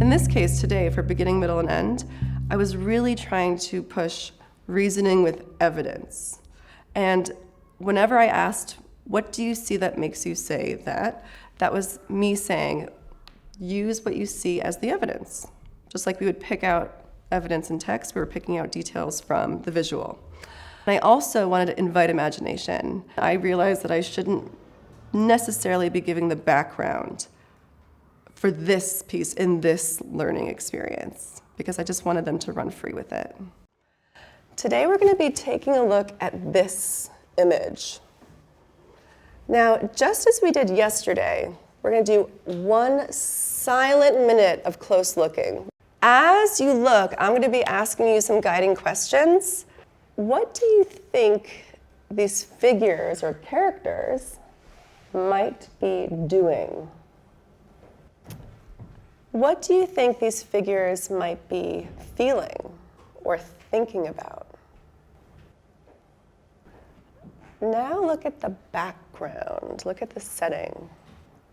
In this case today, for beginning, middle, and end, I was really trying to push reasoning with evidence. And whenever I asked, what do you see that makes you say that? That was me saying, use what you see as the evidence. Just like we would pick out evidence in text, we were picking out details from the visual. And I also wanted to invite imagination. I realized that I shouldn't necessarily be giving the background for this piece in this learning experience, because I just wanted them to run free with it. Today we're going to be taking a look at this image. Now, just as we did yesterday, we're going to do 1 silent minute of close looking. As you look, I'm going to be asking you some guiding questions. What do you think these figures or characters might be doing? What do you think these figures might be feeling or thinking about? Now look at the background, look at the setting.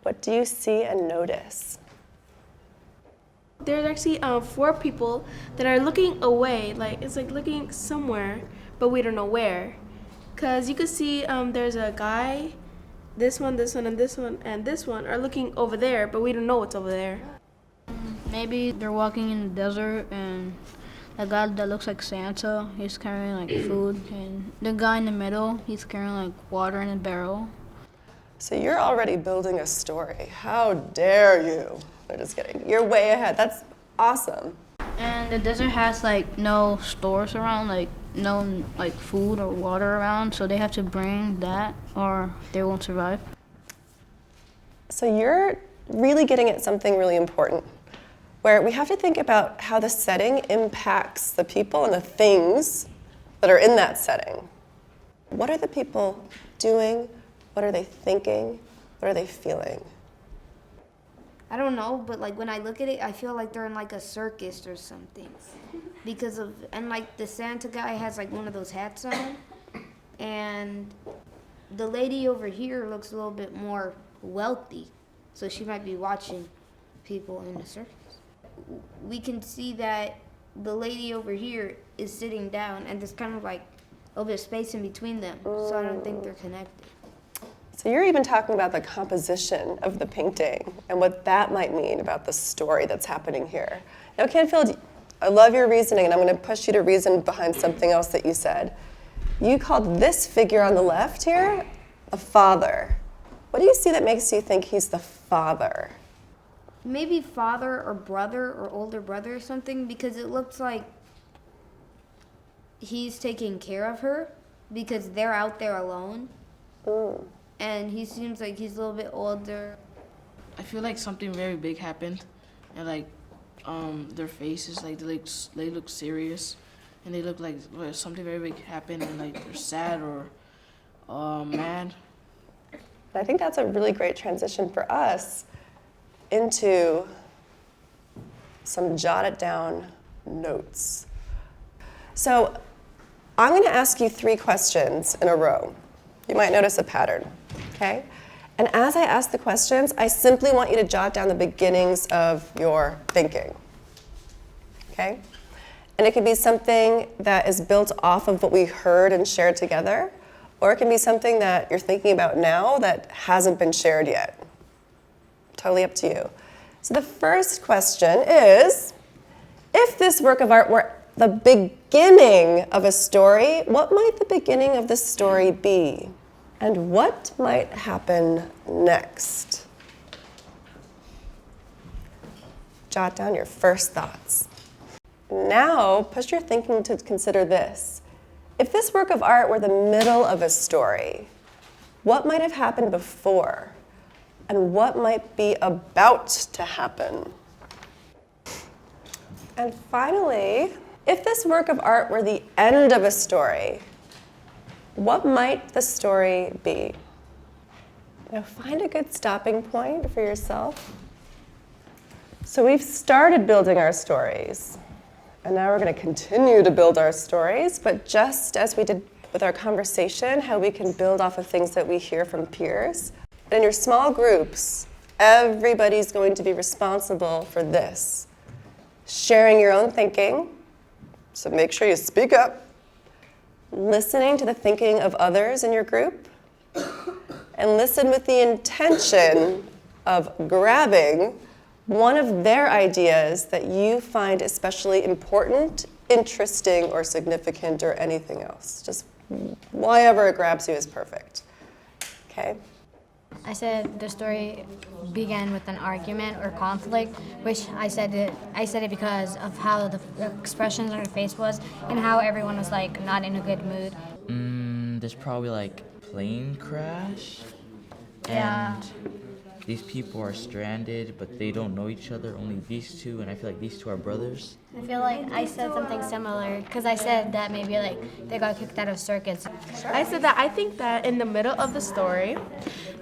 What do you see and notice? There's actually 4 people that are looking away, it's like looking somewhere, but we don't know where. Because you could see there's a guy, this one, and this one, and this one are looking over there, but we don't know what's over there. Maybe they're walking in the desert and the guy that looks like Santa, he's carrying like food, and the guy in the middle, he's carrying like water in a barrel. So you're already building a story. How dare you? I'm just kidding. You're way ahead. That's awesome. And the desert has like no stores around, like no like food or water around, so they have to bring that or they won't survive. So you're really getting at something really important, where we have to think about how the setting impacts the people and the things that are in that setting. What are the people doing? What are they thinking? What are they feeling? I don't know, but like when I look at it, I feel like they're in like a circus or something. And like the Santa guy has like one of those hats on, and the lady over here looks a little bit more wealthy, so she might be watching people in the circus. We can see that the lady over here is sitting down, and there's kind of like a little bit of space in between them, so I don't think they're connected. So you're even talking about the composition of the painting and what that might mean about the story that's happening here. Now, Canfield, I love your reasoning, and I'm going to push you to reason behind something else that you said. You called this figure on the left here a father. What do you see that makes you think he's the father? Maybe father or brother or older brother or something, because it looks like he's taking care of her because they're out there alone. And he seems like he's a little bit older. I feel like something very big happened, and like their faces, like they look serious, and they look like something very big happened, and like they're sad or mad. I think that's a really great transition for us into some jotted down notes. So I'm going to ask you 3 questions in a row. You might notice a pattern, okay? And as I ask the questions, I simply want you to jot down the beginnings of your thinking, okay? And it could be something that is built off of what we heard and shared together, or it can be something that you're thinking about now that hasn't been shared yet. Totally up to you. So the first question is, if this work of art were the beginning of a story, what might the beginning of the story be? And what might happen next? Jot down your first thoughts. Now, push your thinking to consider this. If this work of art were the middle of a story, what might have happened before? And what might be about to happen? And finally, if this work of art were the end of a story, what might the story be? Now find a good stopping point for yourself. So we've started building our stories, and now we're going to continue to build our stories, but just as we did with our conversation, how we can build off of things that we hear from peers. In your small groups, everybody's going to be responsible for this. sharing your own thinking, so make sure you speak up, listening to the thinking of others in your group, and listen with the intention of grabbing one of their ideas that you find especially important, interesting, or significant, or anything else. Just whatever it grabs you is perfect. Okay? I said the story began with an argument or conflict, which I said it because of how the expressions on her face was and how everyone was like not in a good mood. There's probably like plane crash, Yeah. and these people are stranded, but they don't know each other. Only these two, and I feel like these two are brothers. I feel like I said something similar because I said that maybe like they got kicked out of circus. I said that I think that in the middle of the story,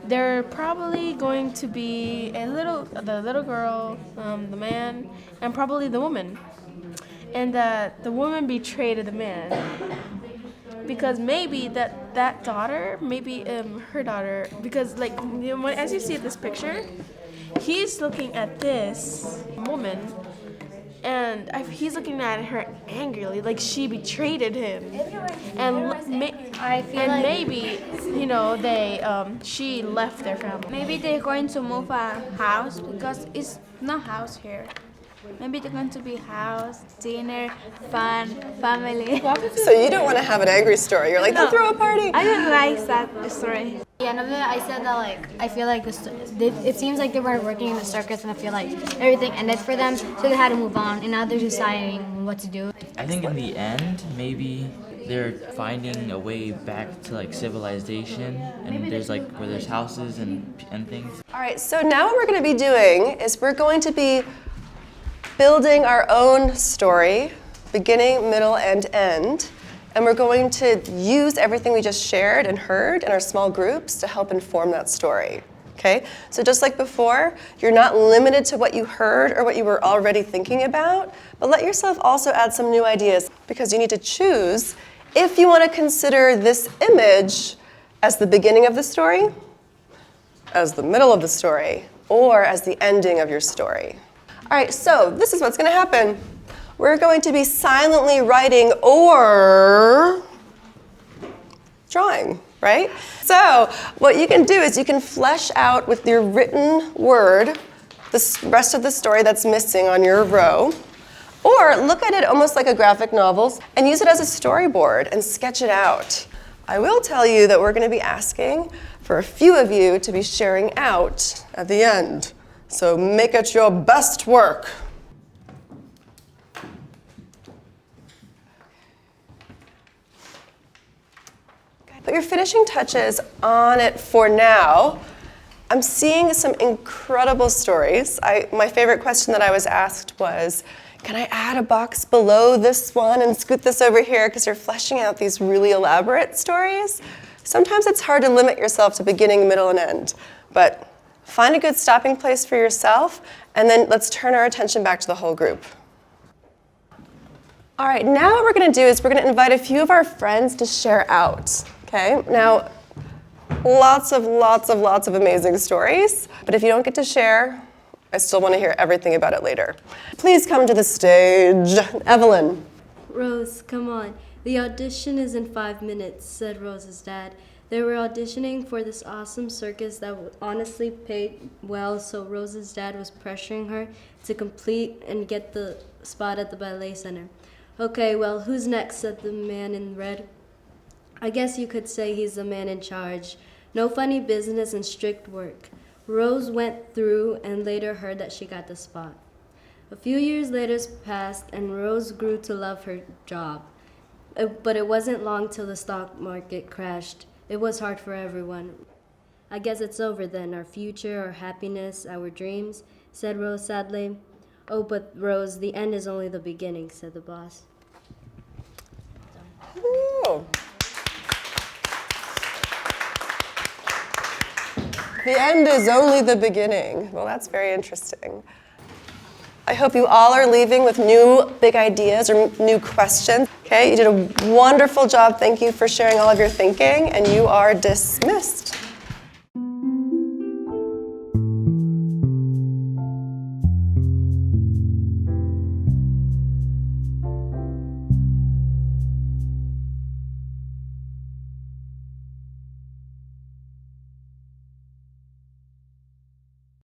they're probably going to be the little girl, the man, and probably the woman, and that the woman betrayed the man because maybe that daughter, maybe her daughter, because like as you see this picture, he's looking at this woman. And he's looking at her angrily, like she betrayed him, and I feel like maybe she left their family. Maybe they're going to move a house because it's not house here. Maybe they're going to be house, dinner, fun, family. So you don't want to have an angry story. You're like, they'll throw a party. I don't like that story. yeah, and I said that like I feel like it seems like they were working in the circus and I feel like everything ended for them, so they had to move on, and now they're deciding what to do. I think in the end, maybe they're finding a way back to like civilization, and there's like where there's houses and things. All right, so now what we're going to be doing is we're going to be building our own story, beginning, middle, and end. And we're going to use everything we just shared and heard in our small groups to help inform that story. Okay? So just like before, you're not limited to what you heard or what you were already thinking about, but let yourself also add some new ideas, because you need to choose if you want to consider this image as the beginning of the story, as the middle of the story, or as the ending of your story. All right, so this is what's going to happen. We're going to be silently writing or drawing, right? So what you can do is you can flesh out with your written word the rest of the story that's missing on your row, or look at it almost like a graphic novel and use it as a storyboard and sketch it out. I will tell you that we're going to be asking for a few of you to be sharing out at the end. So make it your best work. Put your finishing touches on it for now. I'm seeing some incredible stories. My favorite question that I was asked was, can I add a box below this one and scoot this over here? Because you're fleshing out these really elaborate stories. Sometimes it's hard to limit yourself to beginning, middle, and end. But find a good stopping place for yourself, and then let's turn our attention back to the whole group. All right, now what we're going to do is we're going to invite a few of our friends to share out. Okay, now lots of amazing stories, but if you don't get to share, I still want to hear everything about it later. Please come to the stage. Evelyn. Rose, come on. The audition is in 5 minutes, said Rose's dad. They were auditioning for this awesome circus that honestly paid well, so Rose's dad was pressuring her to complete and get the spot at the ballet center. Okay, well, who's next, said the man in red. I guess you could say he's the man in charge. No funny business and strict work. Rose went through and later heard that she got the spot. A few years later passed and Rose grew to love her job. But it wasn't long till the stock market crashed. It was hard for everyone. I guess it's over then, our future, our happiness, our dreams, said Rose sadly. Oh, but Rose, the end is only the beginning, said the boss. Ooh. The end is only the beginning. Well, that's very interesting. I hope you all are leaving with new big ideas or new questions. Okay, you did a wonderful job. Thank you for sharing all of your thinking, and you are dismissed.